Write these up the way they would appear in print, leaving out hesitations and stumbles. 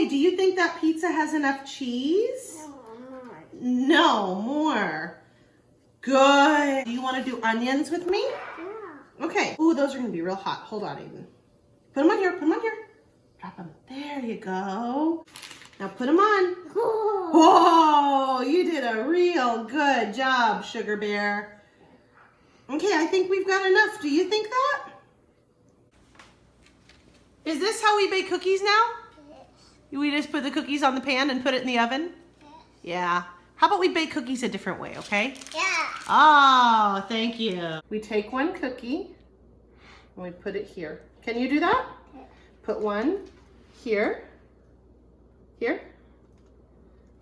Okay, do you think that pizza has enough cheese? No, more. Good. Do you want to do onions with me? Yeah. Okay. Ooh, those are going to be real hot. Hold on, Aiden. Put them on here. Put them on here. Drop them. There you go. Now put them on. Whoa, you did a real good job, Sugar Bear. Okay, I think we've got enough. Do you think that? Is this how we bake cookies now? Yes. We just put the cookies on the pan and put it in the oven? Yes. Yeah. How about we bake cookies a different way, okay? Yeah. Oh, thank you. We take one cookie and we put it here. Can you do that? Yes. Put one here. Here.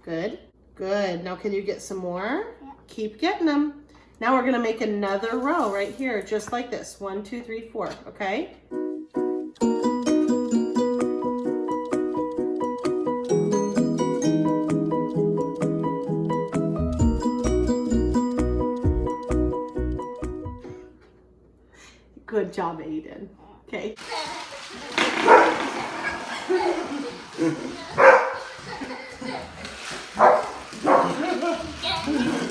Good. Good. Now can you get some more? Yeah. Keep getting them. Now we're going to make another row right here, just like this. 1, 2, 3, 4, okay? Good job, Aiden. Okay.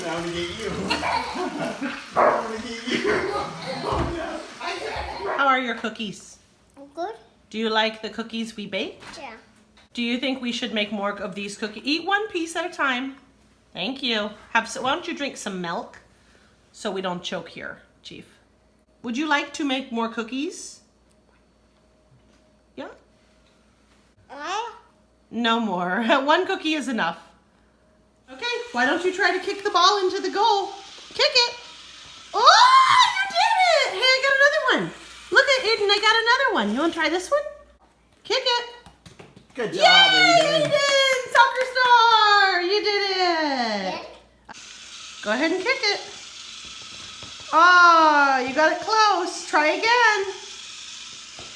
I'm gonna get you. I'm gonna get you. How are your cookies? Good? Do you like the cookies we baked? Yeah. Do you think we should make more of these cookies? Eat one piece at a time. Thank you. Why don't you drink some milk so we don't choke here, Chief? Would you like to make more cookies? Yeah? No more. One cookie is enough. Okay, why don't you try to kick the ball into the goal? Kick it. Oh, you did it. Hey, I got another one. Look at Aiden, I got another one. You want to try this one? Kick it. Good job, Yay, Aiden. Aiden! Soccer star! You did it. Go ahead and kick it. Oh, you got it close. Try again.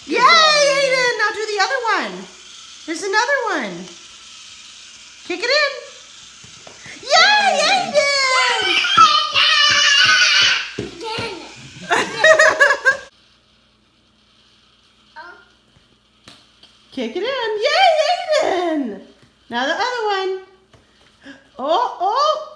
Yay, Aiden! Now do the other one. There's another one. Kick it in. Yay, Aiden! Kick it in. Yay, Aiden! Now the other one. Oh,